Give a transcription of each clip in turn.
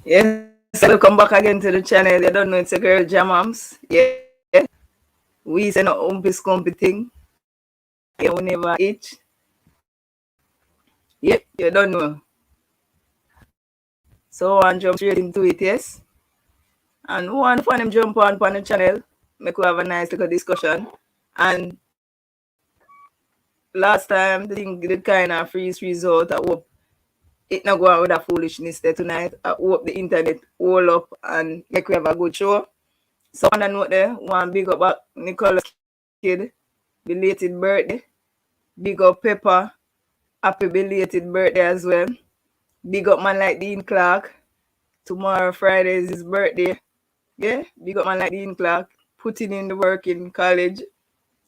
Yes, welcome back again to the channel. You don't know it's a girl Jamams. Yeah. We say no umpis competing. You will never itch. Yeah, you don't know. So I jump straight into it, yes. And one for them jump on the channel. Make we have a nice little discussion. And last time the thing did kind of freeze result. I hope it not go on with a foolishness there tonight. I hope the internet hold up and make we have a good show. So on the note there, one big up back Nicholas Kid, belated birthday. Big up Pepper, happy belated birthday as well. Big up man like Dean Clark. Tomorrow Friday is his birthday. Yeah, big up man like Dean Clark. Putting in the work in college.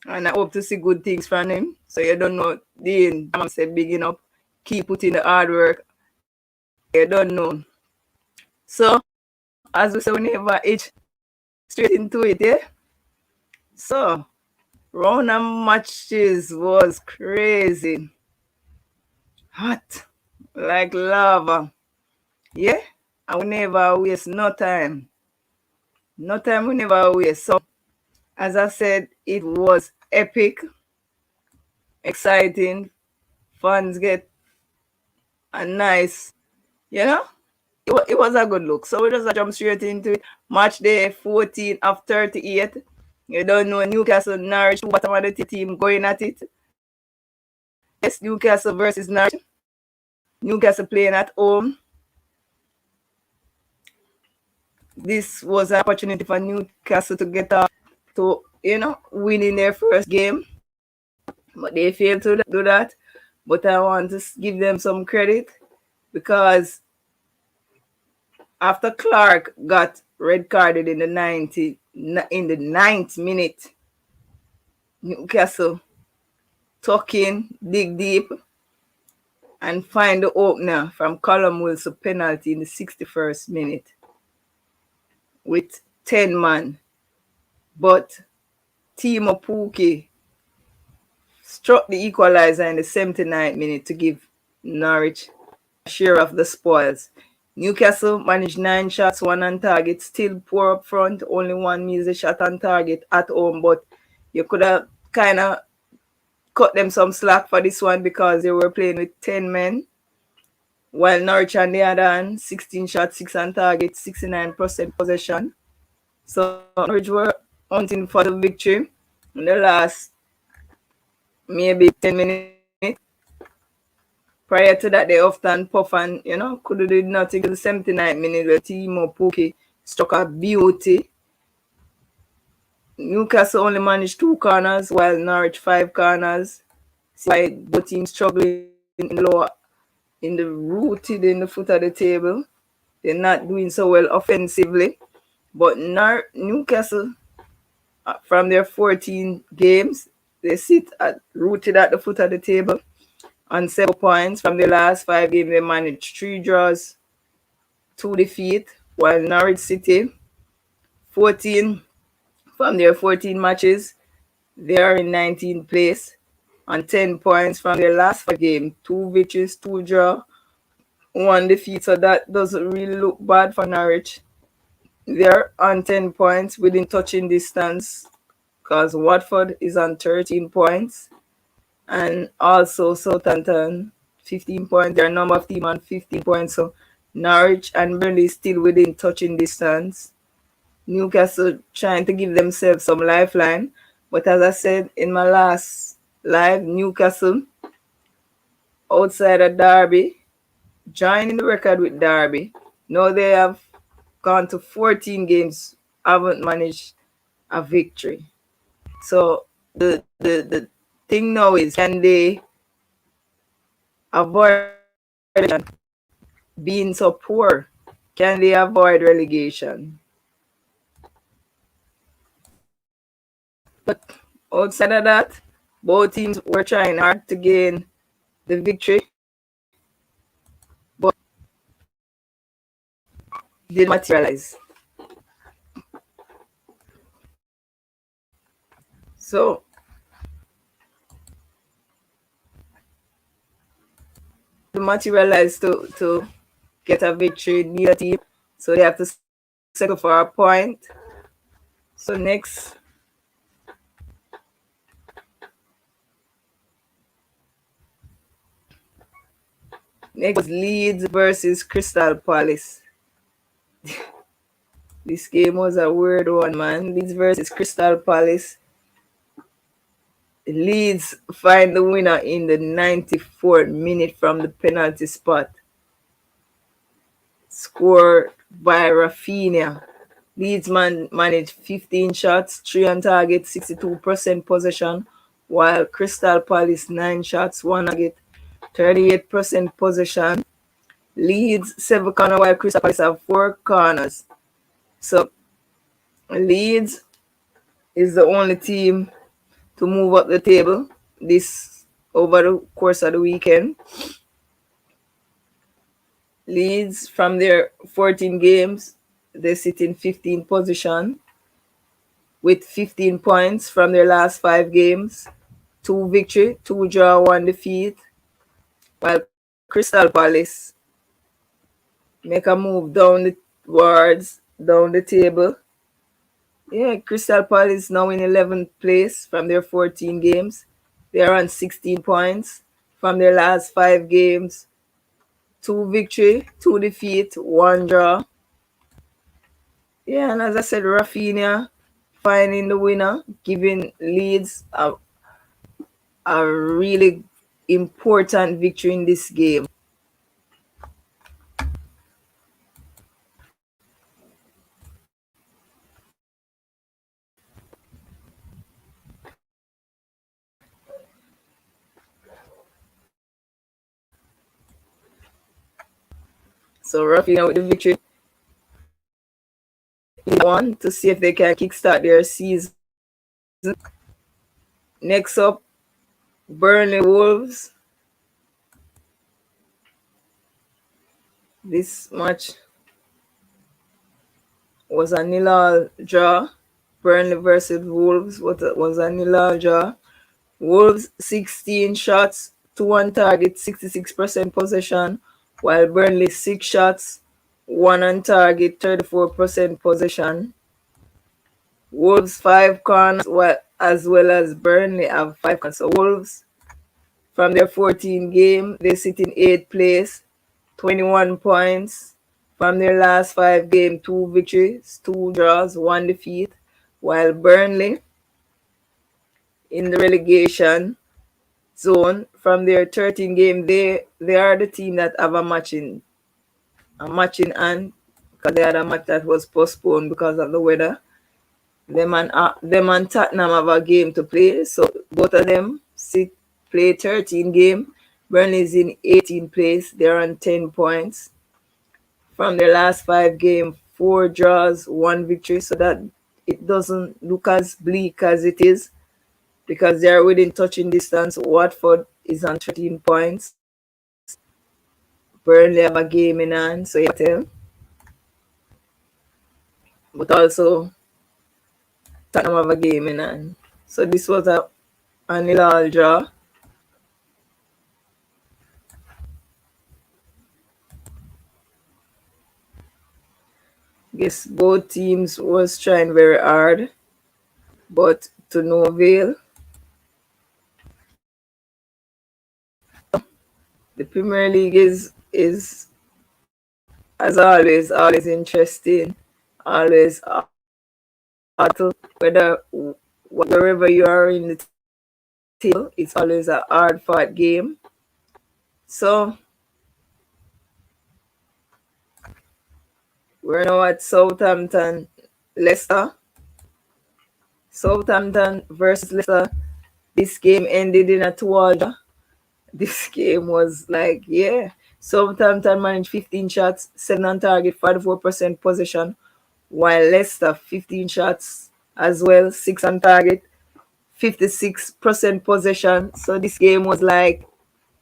And I hope to see good things from him. So you don't know, Dean, I'm say big up. Keep putting the hard work. You don't know. So, as we say, we never itch straight into it, yeah? So, round of matches was crazy. Hot. Like lava. Yeah? And we never waste no time. No time we never waste. So, as I said, it was epic, exciting. Fans get a nice, you know, it was a good look. So we just jump straight into it. Match day 14 of 38. You don't know Newcastle Norwich, bottom of the team going at it. Yes, Newcastle versus Norwich. Newcastle playing at home. This was an opportunity for Newcastle to get off to, winning their first game. But they failed to do that. But I want to give them some credit because after Clark got red carded in the 9th minute, Newcastle tuck in, dig deep, and find the opener from Callum Wilson penalty in the 61st minute with 10 man. But Timo Pukki struck the equalizer in the 79th minute to give Norwich a share of the spoils. Newcastle managed 9 shots, 1 on target, still poor up front, only 1 measly shot on target at home, but you could have kind of cut them some slack for this one because they were playing with 10 men, while Norwich on the other hand, 16 shots, 6 on target, 69% possession. So Norwich were hunting for the victory in the last maybe 10 minutes. Prior to that, they often puff and, could have did nothing in the 79th minute where Timo Pukki struck a beauty. Newcastle only managed 2 corners while Norwich 5 corners. See why both teams struggling rooted in the foot of the table. They're not doing so well offensively. But Newcastle, from their 14 games, they sit rooted at the foot of the table on 7 points. From the last 5 games, they managed 3 draws, 2 defeats, while Norwich City, 14 from their 14 matches, they are in 19th place on 10 points from their last 5 games, 2 victories, 2 draws, 1 defeat. So that doesn't really look bad for Norwich. They're on 10 points within touching distance because Watford is on 13 points. And also Southampton, 15 points. Their number of team on 15 points. So Norwich and Burnley still within touching distance. Newcastle trying to give themselves some lifeline. But as I said in my last live, Newcastle, outside of Derby, joining the record with Derby. Now they have gone to 14 games, haven't managed a victory. So the thing now is, can they avoid being so poor? Can they avoid relegation? But outside of that, both teams were trying hard to gain the victory, but didn't materialize. So materialize to get a victory near team. So they have to settle for a point. So next was Leeds versus Crystal Palace. This game was a weird one, man. Leeds versus Crystal Palace. Leeds find the winner in the 94th minute from the penalty spot. Scored by Rafinha. Leeds managed 15 shots, 3 on target, 62% possession, while Crystal Palace 9 shots, 1 target, 38% possession. Leeds 7 corners, while Crystal Palace have 4 corners. So Leeds is the only team to move up the table this over the course of the weekend. Leeds, from their 14 games, they sit in 15th position with 15 points from their last 5 games, 2 victory, 2 draw, 1 defeat, while Crystal Palace make a move down the table. Yeah, Crystal Palace now in 11th place from their 14 games. They are on 16 points from their last 5 games, 2 victory, 2 defeat, 1 draw. Yeah, and as I said, Rafinha finding the winner, giving Leeds a really important victory in this game. So Rafinha with the victory, one to see if they can kickstart their season. Next up, Burnley Wolves. This match was a nil-all draw. Burnley versus Wolves was a nil-all draw. Wolves 16 shots, 2 on target, 66% possession, while Burnley 6 shots, 1 on target, 34% possession. Wolves 5 corners, as well as Burnley have 5 corners. So Wolves, from their 14 game, they sit in 8th place, 21 points. From their last 5 games, 2 victories, 2 draws, 1 defeat, while Burnley in the relegation zone from their 13 game, they are the team that have a match in hand, because they had a match that was postponed because of the weather. Them and Tottenham have a game to play, so both of them play 13 game. Burnley is in 18th place. They're on 10 points from their last 5 games, 4 draws, 1 victory. So that it doesn't look as bleak as it is, because they're within touching distance. Watford is on 13 points. Burnley have a game in hand, so you tell. But also, Tottenham have a game in hand. So this was a nil-all draw. Guess both teams was trying very hard, but to no avail. The Premier League is as always interesting, always hard, whether wherever you are in the table, it's always a hard fought game. So we're now at Leicester. Southampton versus Leicester. This game ended in a 2-all draw. This game was like, yeah. Southampton managed 15 shots, 7 on target, 44% possession, while Leicester 15 shots as well, 6 on target, 56% possession. So this game was like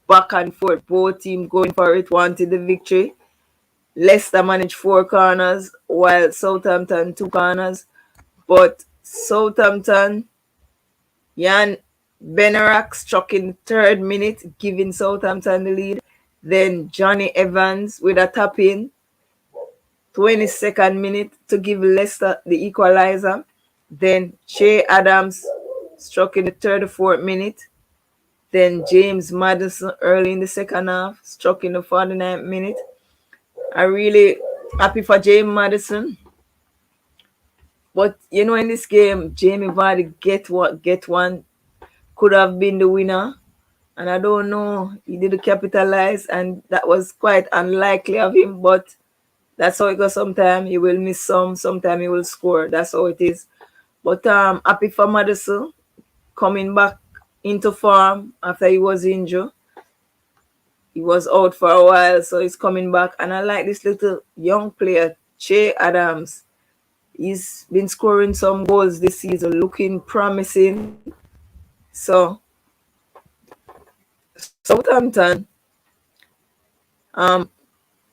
back and forth. Both teams going for it, wanted the victory. Leicester managed 4 corners, while Southampton 2 corners. But Southampton, Jan Benarak struck in 3rd minute, giving Southampton the lead. Then Johnny Evans with a tap in 22nd minute to give Leicester the equalizer. Then Che Adams struck in the 34th minute. Then James Maddison early in the second half struck in the 49th minute. I really happy for James Maddison. But in this game, Jamie Vardy get one could have been the winner. And I don't know, he didn't capitalize, and that was quite unlikely of him. But that's how it goes. Sometimes he will miss sometimes he will score. That's how it is. But happy for Madison coming back into form after he was injured. He was out for a while, so he's coming back. And I like this little young player, Che Adams. He's been scoring some goals this season, looking promising. So Southampton,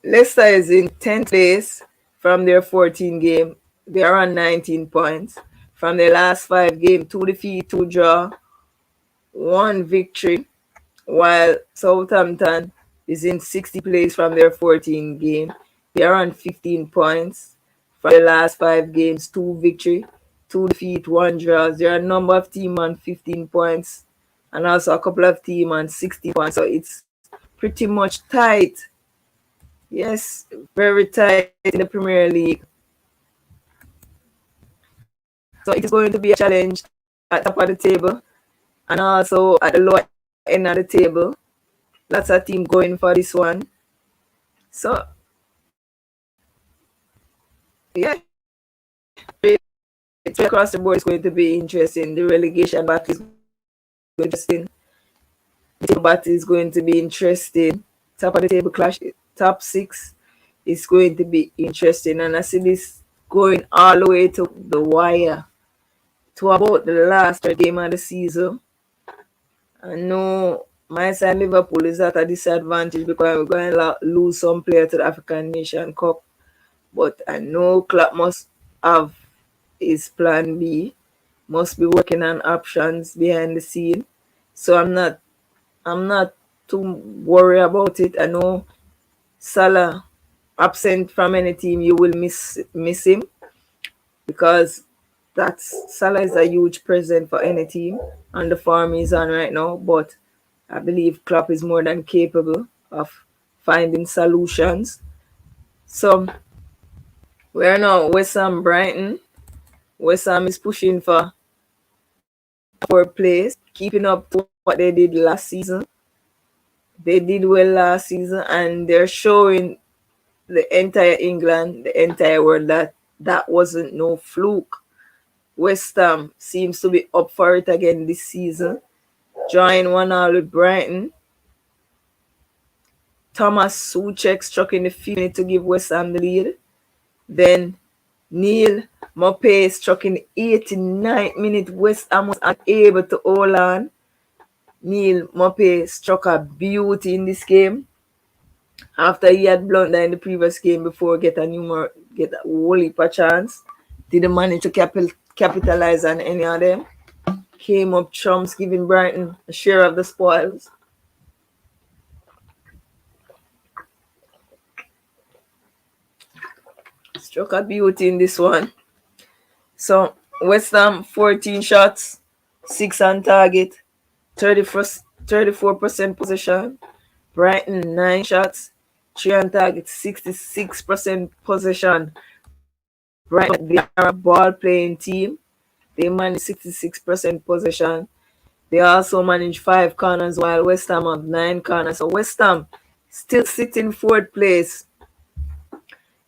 Leicester is in 10th place from their 14 game. They are on 19 points. From their last 5 games, 2 defeat, 2 draw, 1 victory, while Southampton is in 60th place from their 14 game. They are on 15 points. From the last 5 games, 2 victory, 2 defeat, 1 draw. There are a number of teams on 15 points and also a couple of teams on 60 points. So it's pretty much tight. Yes, very tight in the Premier League. So it is going to be a challenge at the top of the table and also at the lower end of the table. Lots of teams going for this one. So, yeah, it's across the board. It's going to be interesting. The relegation battle is going to be interesting. The table battle is going to be interesting. Top of the table clash, top 6 is going to be interesting. And I see this going all the way to the wire, to about the last game of the season. I know my side Liverpool is at a disadvantage because we're going to lose some players to the African Nation Cup. But I know Klopp must have his plan B, must be working on options behind the scene. So I'm not too worried about it. I know Salah absent from any team, you will miss him because Salah is a huge present for any team and the form he's on right now. But I believe Klopp is more than capable of finding solutions. So we're now West Ham Brighton. West Ham is pushing for 4th place, keeping up to what they did last season. They did well last season, and they're showing the entire England, the entire world that wasn't no fluke. West Ham seems to be up for it again this season. Drawing 1-1 with Brighton. Thomas Soucek struck in the 5th minute to give West Ham the lead. Then Neil Maupay struck in the 89th minute. West Ham was unable to hold on. Neil Maupay struck a beauty in this game after he had blundered in the previous game before get a whole heap of chance. Didn't manage to capitalize on any of them. Came up trumps, giving Brighton a share of the spoils. Struck a beauty in this one. So West Ham 14 shots, 6 on target, 34% possession. Brighton 9 shots, 3 on target, 66% possession. Brighton, they are a ball playing team. They manage 66% possession. They also manage 5 corners while West Ham have 9 corners. So West Ham still sit in 4th place.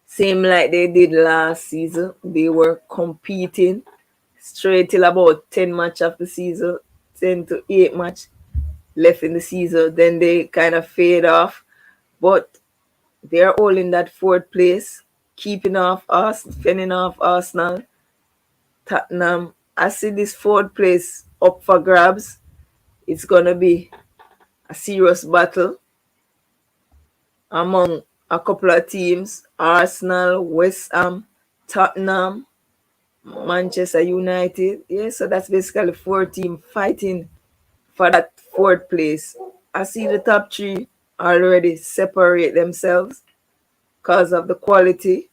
Same like they did last season. They were competing straight till about 10 match of the season, 10 to 8 match left in the season. Then they kind of fade off. But they're all in that 4th place, fending off Arsenal, Tottenham. I see this 4th place up for grabs. It's going to be a serious battle among a couple of teams. Arsenal, West Ham, Tottenham, Manchester United. Yeah, so that's basically 4 teams fighting for that 4th place. I see the top 3 already separate themselves because of the quality.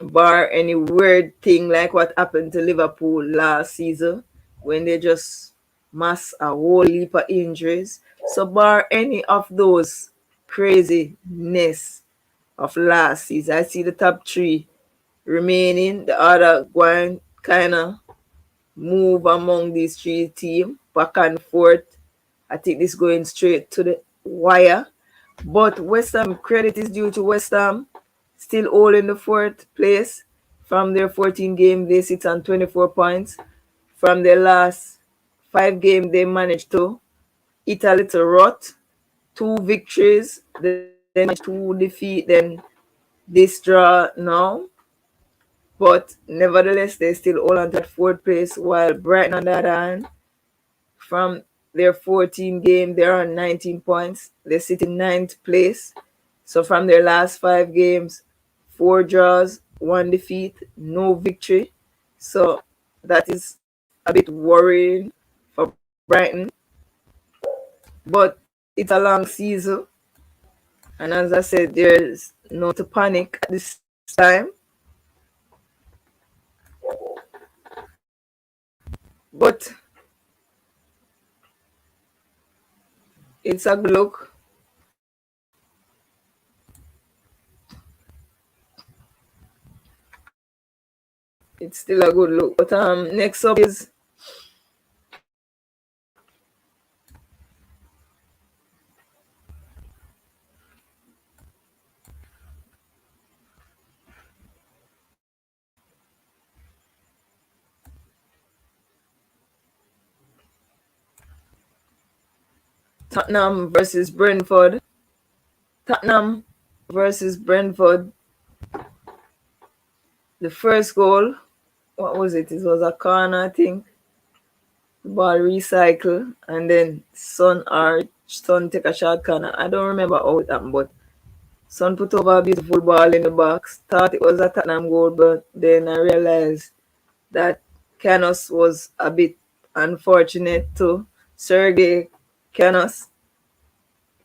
bar any weird thing like what happened to Liverpool last season when they just mass a whole heap of injuries. So bar any of those craziness of last season, I see the top three remaining. The other going kind of move among these three teams back and forth. I think this going straight to the wire. But West Ham, credit is due to West Ham, still holding the fourth place. From their 14 games, they sit on 24 points. From their last 5 games, they managed to eat a little rot. 2 victories, then two defeat, then this draw now. But nevertheless, they still hold on to that fourth place, while Brighton, on the other hand, from their 14 game, they're on 19 points. They sit in ninth place. So from their last 5 games, 4 draws, 1 defeat, no victory. So that is a bit worrying for Brighton. But it's a long season. And as I said, there's no to panic at this time. But it's a good look. It's still a good look. But next up is Tottenham versus Brentford. Tottenham versus Brentford. The first goal, what was it? It was a corner, I think. The ball recycle, and then Son take a shot corner. I don't remember how it happened, but Son put over a beautiful ball in the box. Thought it was a Tottenham goal, but then I realized that Canos was a bit unfortunate too. Sergey Canos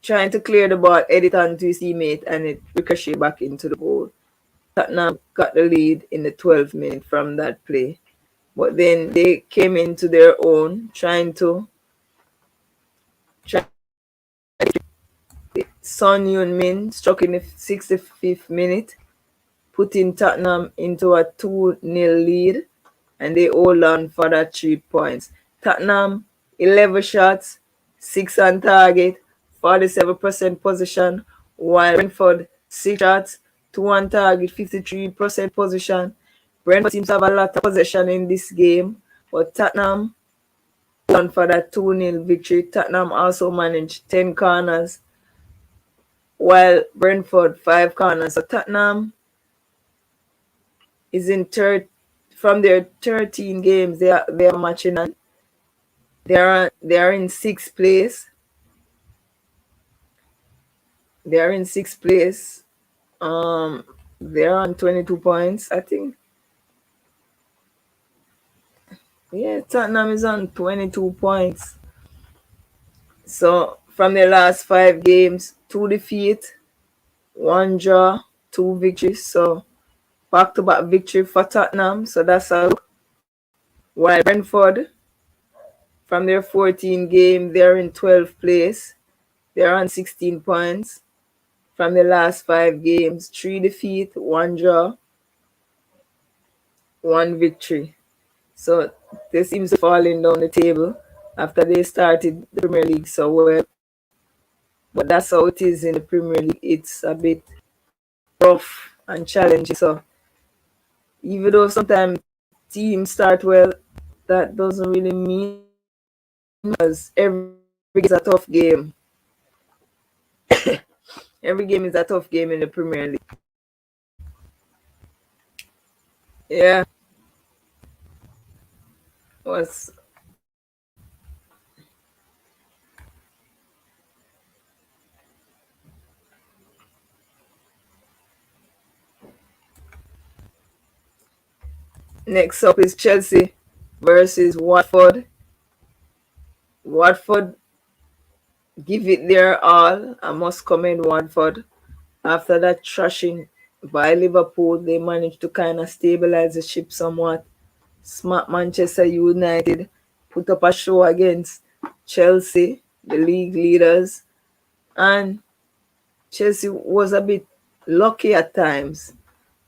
trying to clear the ball, edit onto his teammate, and it ricocheted back into the goal. Tottenham got the lead in the 12th minute from that play. But then they came into their own, trying to Son Heung-min struck in the 65th minute, putting Tottenham into a 2-0 lead, and they hold on for that 3 points. Tottenham, 11 shots, 6 on target, 47% position, while Brentford, 6 shots, 2 on target, 53% position. Brentford seems to have a lot of possession in this game, but Tottenham won for that 2-0 victory. Tottenham also managed 10 corners, while Brentford 5 corners. So Tottenham is in third from their 13 games. They are matching on. They are in sixth place. They are in sixth place. They're on 22 points, I think. Yeah, Tottenham is on 22 points. So from their last 5 games, 2 defeat, 1 draw, 2 victories. So back-to-back victory for Tottenham. So that's a look. While Brentford, from their 14 game, they're in 12th place. They're on 16 points. From the last 5 games, 3 defeat, 1 draw, 1 victory. So they seem to falling down the table after they started the Premier League so well. But that's how it is in the Premier League. It's a bit rough and challenging. So even though sometimes teams start well, that doesn't really mean, because every game is a tough game. Every game is a tough game in the Premier League. Yeah. Was Next up is Chelsea versus Watford. Watford give it their all. I must commend Watford after that thrashing by Liverpool. They managed to kind of stabilize the ship somewhat. Smack Manchester United, put up a show against Chelsea, the league leaders, and Chelsea was a bit lucky at times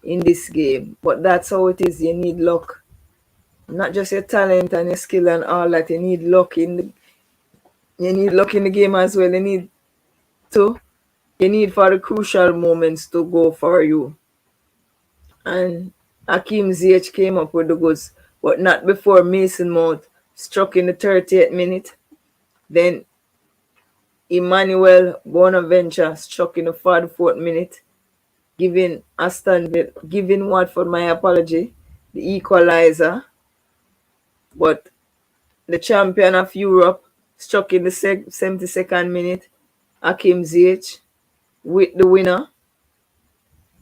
in this game. But that's how it is. You need luck. Not just your talent and your skill and all that. You need luck in the game as well. To you need for the crucial moments to go for you. And Hakim Ziyech came up with the goods, but not before Mason Mount struck in the 38th minute. Then Emmanuel Bonaventure struck in the 44th minute, giving Watford, my apology, the equalizer. But the champion of Europe struck in the 72nd minute, Hakim Ziyech, with the winner.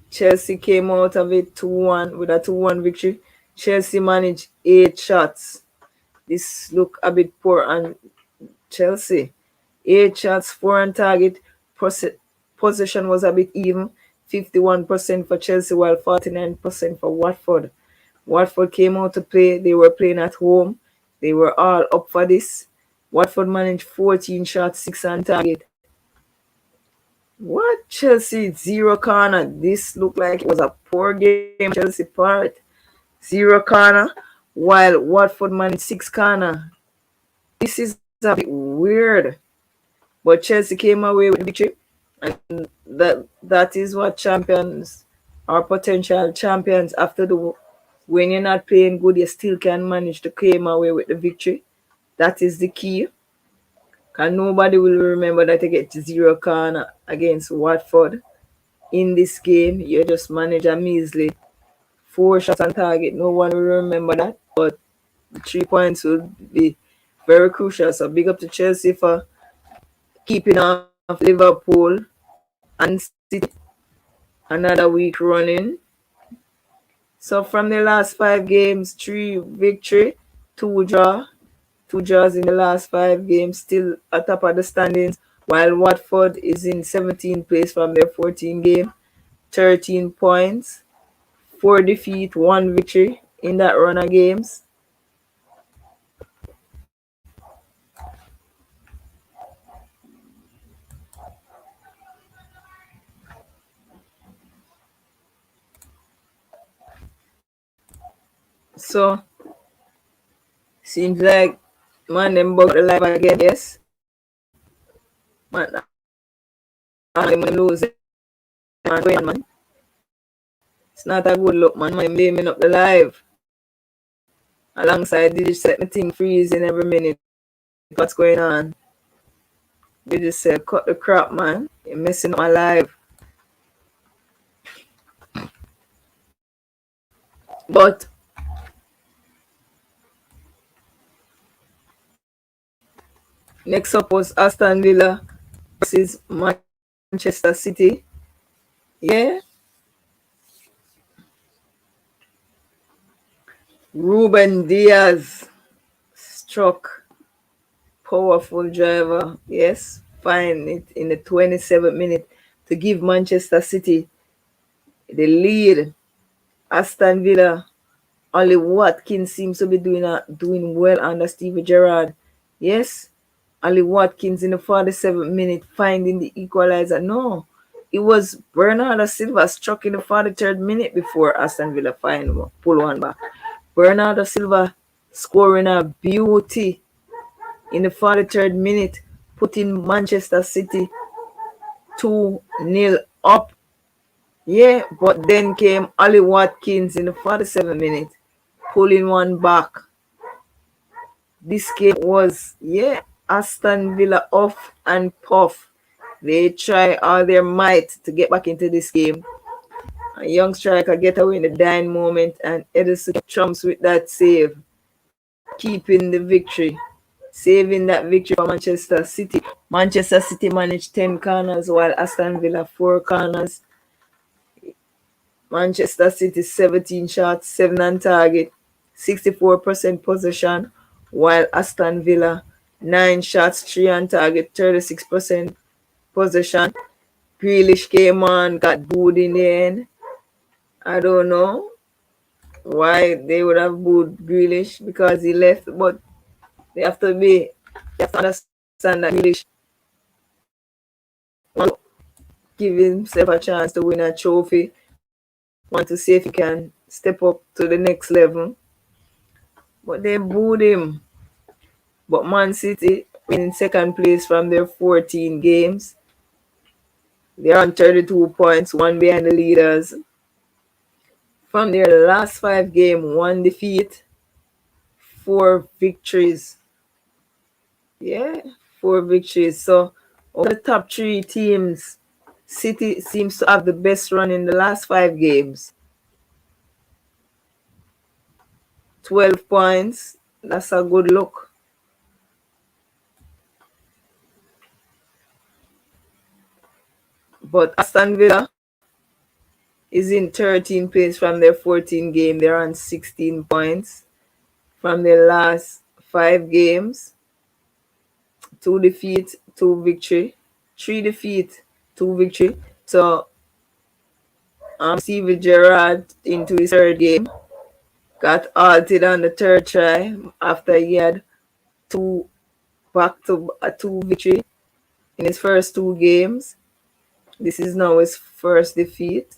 Chelsea came out of it 2-1 with a 2-1 victory. Chelsea managed 8 shots. This looked a bit poor on Chelsea. 8 shots, 4 on target. Possession was a bit even. 51% for Chelsea while 49% for Watford. Watford came out to play. They were playing at home. They were all up for this. Watford managed 14 shots, 6 on target. What? Chelsea, 0 corner. This looked like it was a poor game Chelsea part. 0 corner, while Watford managed 6 corner. This is a bit weird. But Chelsea came away with the victory. And that is what champions or potential champions after the when you're not playing good, you still can manage to come away with the victory. That is the key. Because nobody will remember that you get 0 corner against Watford. In this game, you just manage a measly 4 shots on target. No one will remember that. But the 3 points will be very crucial. So big up to Chelsea for keeping off Liverpool and City another week running. So from the last 5 games, 3 victory, 2 draw. 2 draws in the last 5 games, still atop of the standings, while Watford is in 17th place from their 14 game, 13 points, 4 defeat, 1 victory in that run of games. So seems like man them bug alive again, yes. Man, them losing, man. It's not a good look, man. Man blaming up the live. Alongside, they just set the thing freezing every minute. What's going on? They just said, cut the crap, man. You're messing up my life. But next up was Aston Villa versus Manchester City. Yeah. Ruben Diaz struck. Powerful driver. Yes. Find it in the 27th minute to give Manchester City the lead. Aston Villa, only Watkins seems to be doing well under Stevie Gerrard. Yes, only Watkins in the 47th minute finding the equalizer. No, it was Bernardo Silva struck in the 43rd minute before Aston Villa pull one back. Bernardo Silva scoring a beauty in the 43rd minute, putting Manchester City 2-0 up. Yeah, but then came Ollie Watkins in the 47th minute, pulling one back. This game was, Aston Villa off and puff. They try all their might to get back into this game. A young striker get away in the dying moment, and Edison trumps with that save, keeping the victory, saving that victory for Manchester City. Manchester City managed 10 corners while Aston Villa 4 corners. Manchester City 17 shots, 7 on target, 64% possession, while Aston Villa 9 shots, 3 on target, 36% possession. Grealish came on, got booed in the end. I don't know why they would have booed Grealish because he left, but they have to be, you have to understand that Grealish want to give himself a chance to win a trophy, want to see if he can step up to the next level. But they booed him. But Man City in second place from their 14 games. They're on 32 points, one behind the leaders. From their last 5 games, one defeat, 4 victories. Yeah, 4 victories. So, of the top 3 teams, City seems to have the best run in the last 5 games. 12 points. That's a good look. But Aston Villa is in 13th place from their 14 game. They're on 16 points from their last 5 games. 2 defeat, 2 victory, 3 defeat, 2 victory. So Steven Gerrard into his third game got halted on the third try after he had two back to a 2 victory in his first 2 games. This is now his first defeat.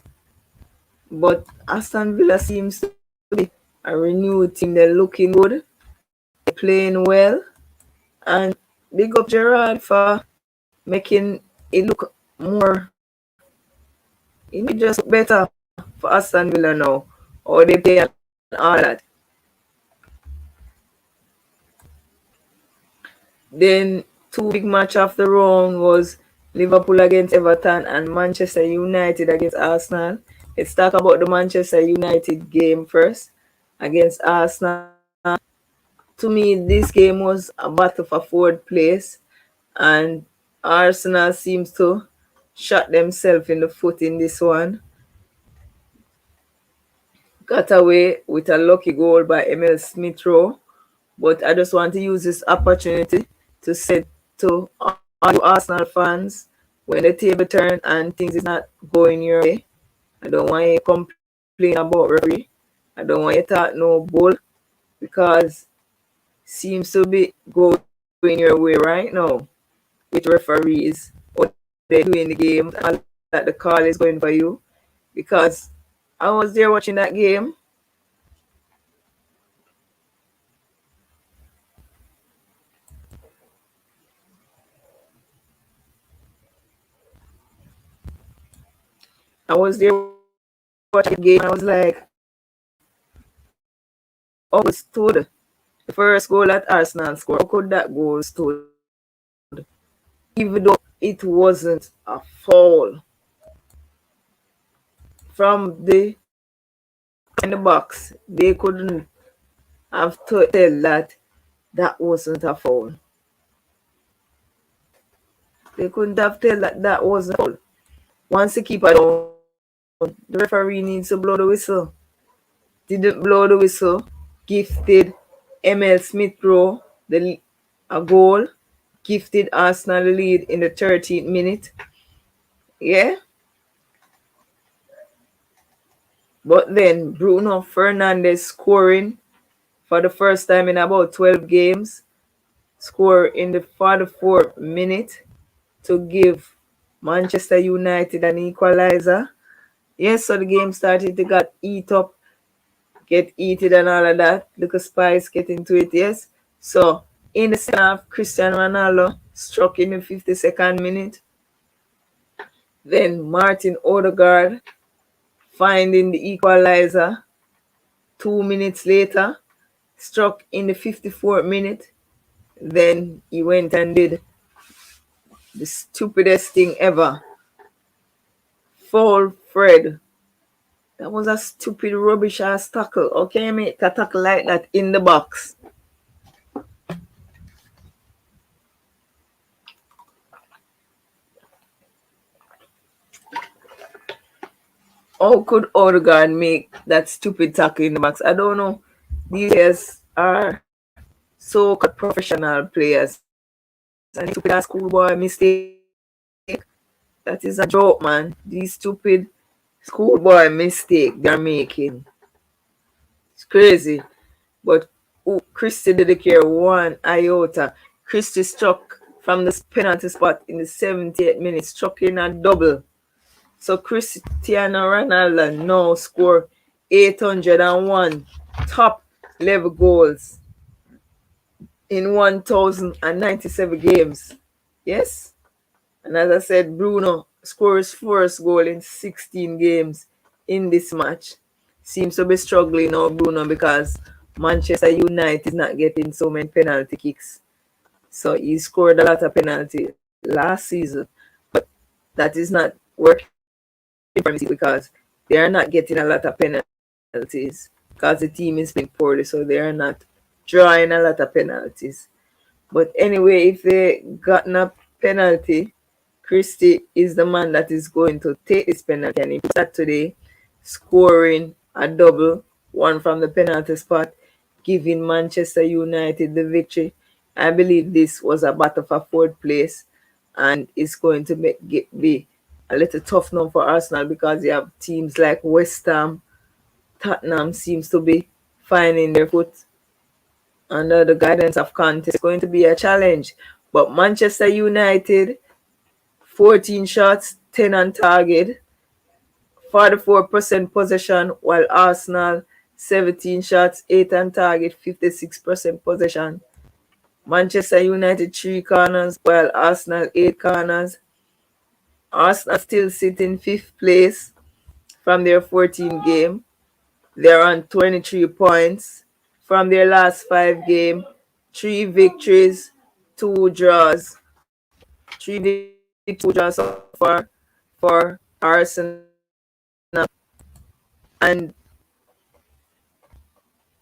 But Aston Villa seems to be a renewed team. They're looking good, they're playing well, and big up Gerrard for making it look more. It need just better for Aston Villa now, or they play and all that. Then two big match of the round was Liverpool against Everton and Manchester United against Arsenal. Let's talk about the Manchester United game first against Arsenal. To me, this game was a battle for fourth place, and Arsenal seems to shot themselves in the foot in this one. Got away with a lucky goal by Emil Smith Rowe, but I just want to use this opportunity to say to all you Arsenal fans, when the table turn and things is not going your way, I don't want you to complain about referee. I don't want you to talk no bull because seems to be going your way right now with referees, what they're doing the game, and that the call is going for you. Because I was there watching that game. I was there watching the game. I was like, oh, it stood. The first goal that Arsenal scored. How could that goal stood? Even though it wasn't a foul. From the in the box, they couldn't have to tell that that wasn't a foul. They couldn't have tell that that wasn't a foul. Once the keeper down, the referee needs to blow the whistle. Didn't blow the whistle. Gifted ML Smith Rowe a goal. Gifted Arsenal the lead in the 13th minute. Yeah. But then Bruno Fernandes scoring for the first time in about 12 games. Score in the 44th minute to give Manchester United an equalizer. Yes, so the game started to get heated and all of that. Look at Spice get into it, yes. So in the second half, Cristiano Ronaldo struck in the 52nd minute. Then Martin Odegaard finding the equalizer 2 minutes later, struck in the 54th minute. Then he went and did the stupidest thing ever. Foul Fred. That was a stupid rubbish ass tackle. Okay, mate, a tackle like that in the box. How could Odegaard make that stupid tackle in the box? I don't know. These guys are so-called professional players. And stupid ass schoolboy mistake. That is a joke, man. These stupid schoolboy mistake they're making. It's crazy. But Christie didn't care one iota. Christie struck from the penalty spot in the 78th minute, struck in a double. So Cristiano Ronaldo now score 801 top level goals in 1,097 games. Yes? And as I said, Bruno scores first goal in 16 games in this match. Seems to be struggling now, Bruno, because Manchester United is not getting so many penalty kicks. So he scored a lot of penalty last season. But that is not working for him because they are not getting a lot of penalties because the team is playing poorly, so they are not drawing a lot of penalties. But anyway, if they gotten a penalty, Christie is the man that is going to take this penalty, and he did that today, scoring a double, one from the penalty spot, giving Manchester United the victory. I believe this was a battle for fourth place, and it's going to be a little tough now for Arsenal because you have teams like West Ham, Tottenham seems to be finding their foot under the guidance of Conte. It's going to be a challenge. But Manchester United, 14 shots, 10 on target, 44% possession, while Arsenal, 17 shots, 8 on target, 56% possession. Manchester United, 3 corners, while Arsenal, 8 corners. Arsenal still sit in 5th place from their 14 game. They're on 23 points from their last 5 games. 3 victories, 2 draws. 3 victories, 2 draws so far for Arsenal. And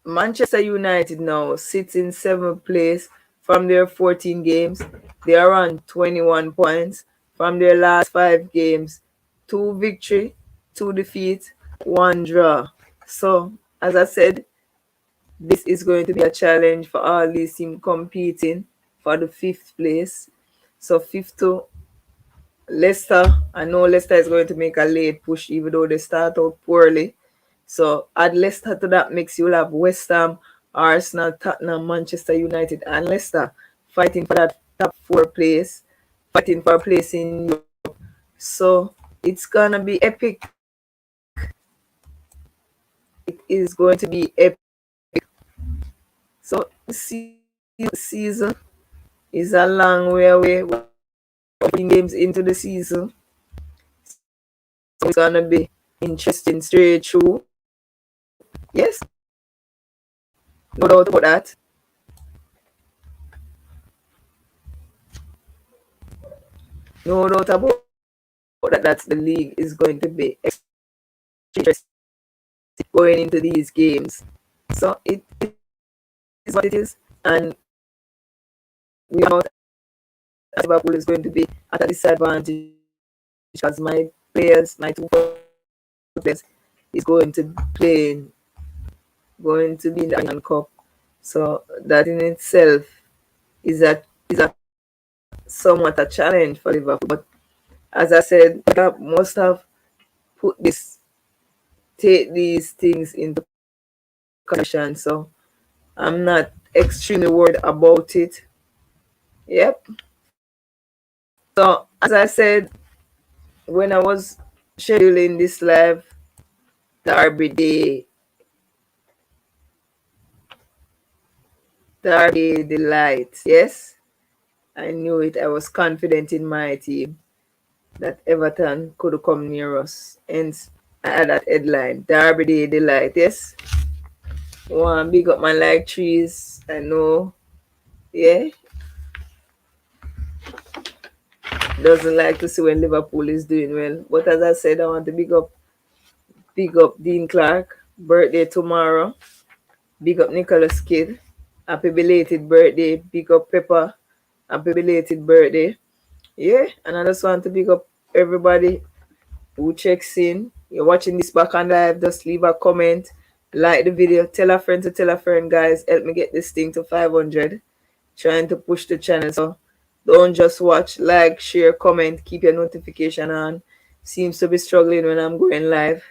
Manchester United now sits in 7th place from their 14 games. They are on 21 points from their last 5 games. 2 victory, 2 defeat, 1 draw. So, as I said, this is going to be a challenge for all these teams competing for the 5th place. So, 5th to Leicester. I know Leicester is going to make a late push even though they start out poorly. So add Leicester to that mix. You'll have West Ham, Arsenal, Tottenham, Manchester United, and Leicester fighting for that top 4 place, fighting for a place in Europe. So it's gonna be epic. It is going to be epic. So the season is a long way away. We're 14 games into the season. So it's gonna be interesting straight through. Yes, no doubt about that. No doubt about that. That's the league is going to be interesting going into these games. So it is what it is, and we know that Liverpool is going to be at a disadvantage because my players, my 2 players, is going to be in the Iron Cup. So that in itself is a somewhat a challenge for Liverpool. But as I said, Klopp must have take these things into consideration. So I'm not extremely worried about it. Yep. So as I said, when I was scheduling this live, Derby Day, Derby Delight, yes, I knew it. I was confident in my team that Everton could come near us. Hence, I had that headline, Derby Day Delight, yes. One big up my like trees. I know, yeah. Doesn't like to see when Liverpool is doing well. But as I said, I want to big up Dean Clark. Birthday tomorrow. Big up Nicholas Kidd. Happy belated birthday. Big up Pepper. Happy belated birthday. Yeah, and I just want to big up everybody who checks in. You're watching this back on live, just leave a comment, like the video, tell a friend to tell a friend, guys. Help me get this thing to 500. Trying to push the channel. So don't just watch, like, share, comment, keep your notification on. seems to be struggling when I'm going live.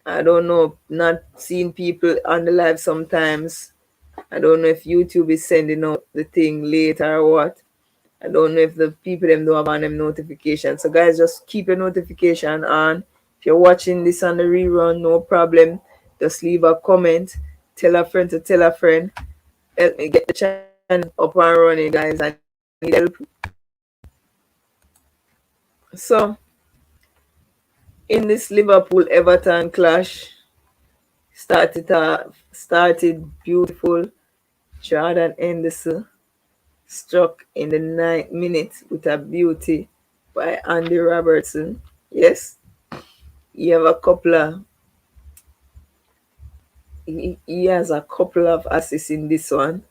I don't know, not seeing people on the live sometimes. I don't know if YouTube is sending out the thing later or what. I don't know if the people them don't have on them notifications. So guys, just keep your notification on. If you're watching this on the rerun, no problem. Just leave a comment. Tell a friend to tell a friend. Help me get the channel up and running, guys. I need help. So in this Liverpool Everton clash, started beautiful. Jordan Henderson struck in the 9th minute with a beauty by Andy Robertson. Yes, he have a couple of he has a couple of assists in this one,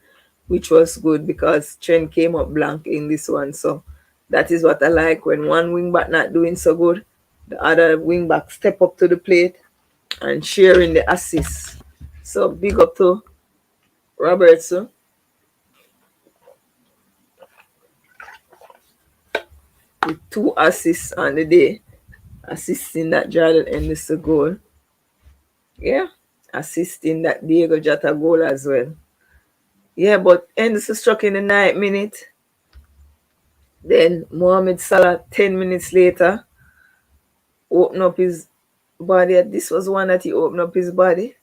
which was good because Trent came up blank in this one. So that is what I like when one wing back not doing so good, the other wing back step up to the plate and sharing the assists. So big up to Robertson with 2 assists on the day, assisting that Jordan Henderson goal. Yeah, assisting that Diego Jota goal as well. Yeah, but Henderson struck in the 9th minute. Then Mohamed Salah 10 minutes later opened up his body. This was one that he opened up his body.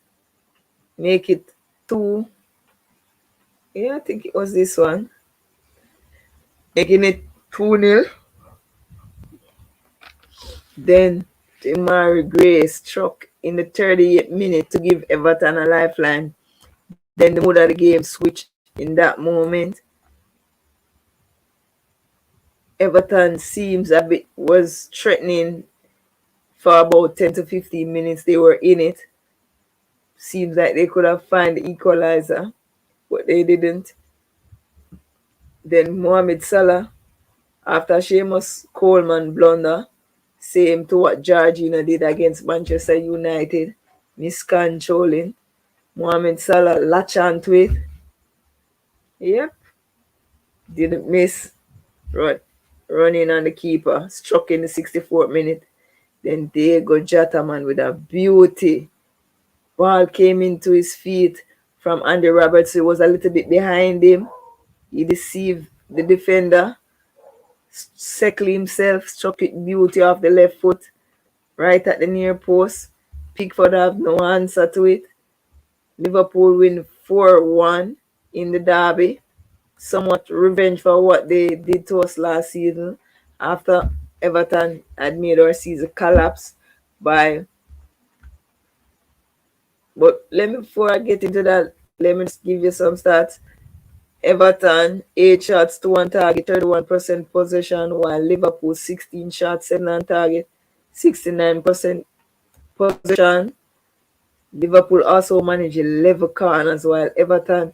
Make it 2. Yeah, I think it was this one. Making it 2-0. Then Demari Gray struck in the 38th minute to give Everton a lifeline. Then the mood of the game switched in that moment. Everton seems a bit was threatening for about 10 to 15 minutes. They were in it. Seems like they could have found the equalizer, but they didn't. Then Mohamed Salah, after Seamus Coleman blunder, same to what Georgina did against Manchester United, miscontrolling. Mohamed Salah latch onto it. Yep, didn't miss. Running on the keeper, struck in the 64th minute. Then Diego Jota, man, with a beauty. Ball came into his feet from Andy Roberts. He was a little bit behind him. He deceived the defender. Seckley himself struck it beauty off the left foot, right at the near post. Pickford have no answer to it. Liverpool win 4-1 in the derby. Somewhat revenge for what they did to us last season after Everton had made our season collapse by. But let me, before I get into that, let me just give you some stats. Everton 8 shots to 1 target, 31% possession, while Liverpool 16 shots, 7 on target, 69% possession. Liverpool also managed 11 corners, while Everton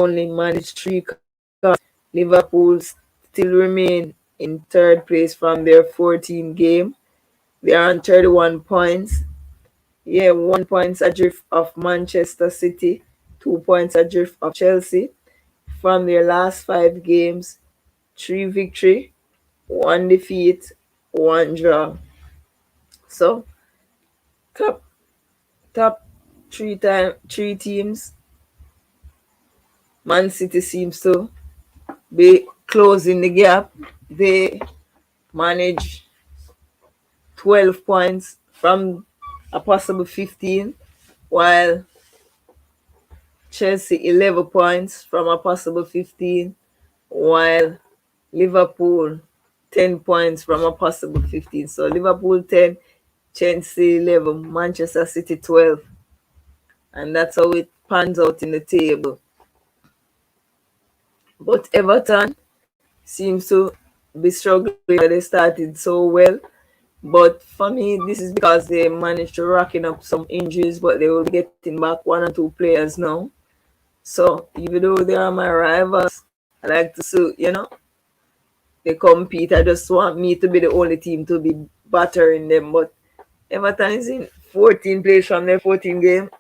only managed 3 corners. Liverpool still remain in third place from their 14 game. They are on 31 points. Yeah, 1 point adrift of Manchester City, 2 points adrift of Chelsea. From their last 5 games, 3 victory, 1 defeat, 1 draw. So top top three teams, Man City seems to be closing the gap. They manage 12 points from a possible 15, while Chelsea 11 points from a possible 15, while Liverpool 10 points from a possible 15. So Liverpool 10, Chelsea 11, Manchester City 12. And that's how it pans out in the table. But Everton seems to be struggling. They started so well. But for me, this is because they managed to racking up some injuries, but they will be getting back 1 or 2 players now. So even though they are my rivals, I like to see, they compete. I just want me to be the only team to be battering them. But Everton is in 14 plays from their 14 game.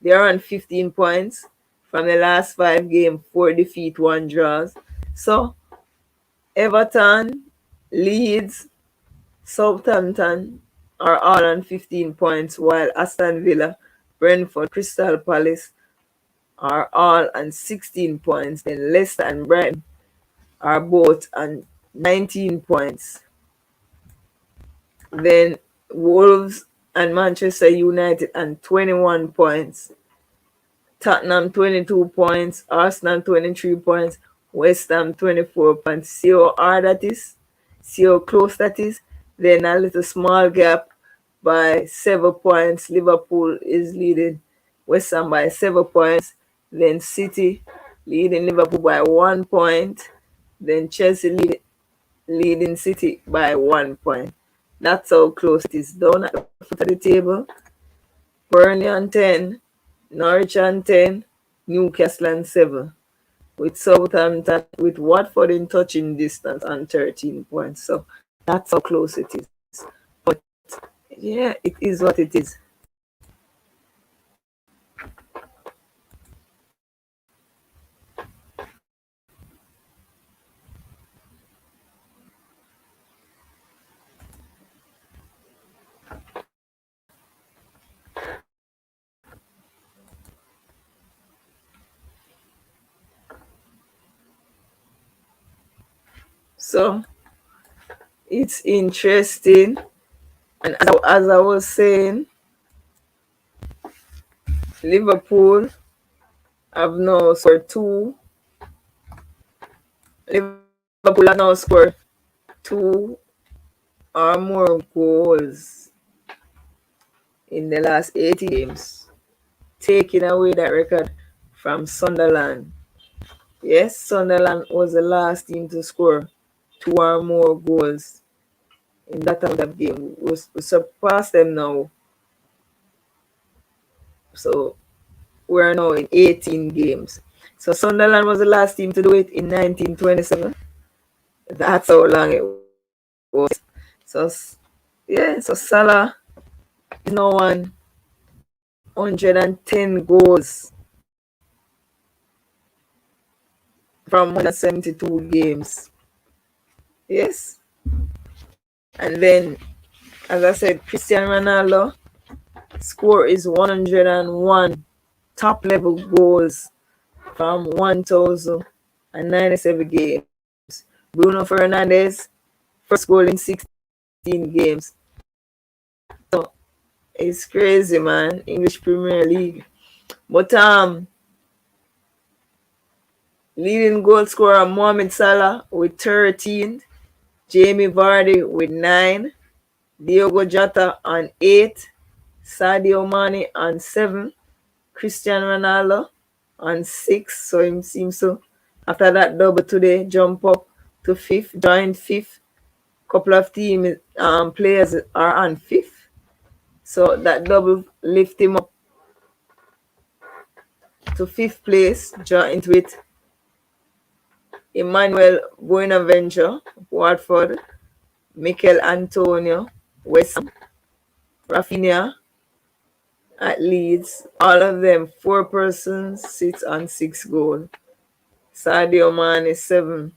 They are on 15 points from the last 5 games, 4 defeat, 1 draws. So Everton leads Southampton are all on 15 points, while Aston Villa, Brentford, Crystal Palace are all on 16 points. Then Leicester and Brighton are both on 19 points. Then Wolves and Manchester United on 21 points. Tottenham 22 points, Arsenal 23 points, West Ham 24 points. See how hard that is? See how close that is? Then a little small gap by 7 points. Liverpool is leading West Ham by 7 points. Then City leading Liverpool by 1 point. Then Chelsea leading City by 1 point. That's how close it is. Down at the foot of the table, Burnley on 10, Norwich on 10, Newcastle on 7, with Southampton, with Watford in touching distance on 13 points. So that's how close it is. But yeah, it is what it is. So it's interesting. And as I was saying, Liverpool have now scored two. Liverpool have now scored two or more goals in the last 80 games, taking away that record from Sunderland. Yes, Sunderland was the last team to score two or more goals in that amount of game. We surpassed them now. So we're now in 18 games. So Sunderland was the last team to do it in 1927. That's how long it was. So yeah, so Salah is now on 110 goals from 172 games. Yes. And then, as I said, Cristiano Ronaldo score is 101 top level goals from 1,097 games. Bruno Fernandes, first goal in 16 games. So it's crazy, man. English Premier League. But leading goal scorer Mohamed Salah with 13, Jamie Vardy with 9, Diogo Jota on 8, Sadio Mane on 7, Cristiano Ronaldo on 6. So he seems to, after that double today, jump up to 5th, joined 5th. Couple of team players are on 5th. So that double lift him up to 5th place, joined with Emmanuel Buenaventure, Watford, Mikel Antonio, West Ham, Rafinha at Leeds. All of them, 4 persons, sits on 6 goals. Sadio Mane 7.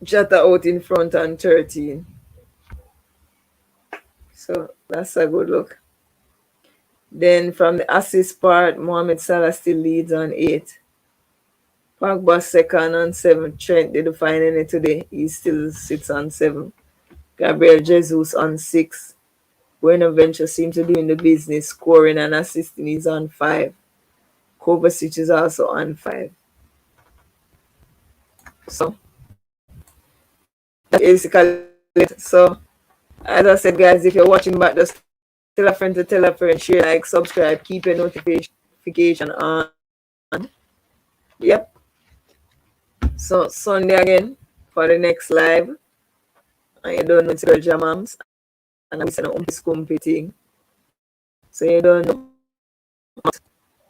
Jota out in front on 13. So that's a good look. Then from the assist part, Mohamed Salah still leads on 8. Pogba second on 7. Trent didn't find any today. He still sits on 7. Gabriel Jesus on 6. Buenaventure seems to be doing the business, scoring and assisting. He's on 5. Kovacic is also on 5. So that's basically it. So as I said, guys, if you're watching back, just tell a friend to tell a friend, share, like, subscribe, keep your notification on. Yep. So Sunday again for the next live. And you don't know it's your jamams. And I'm saying this competing. So you don't know.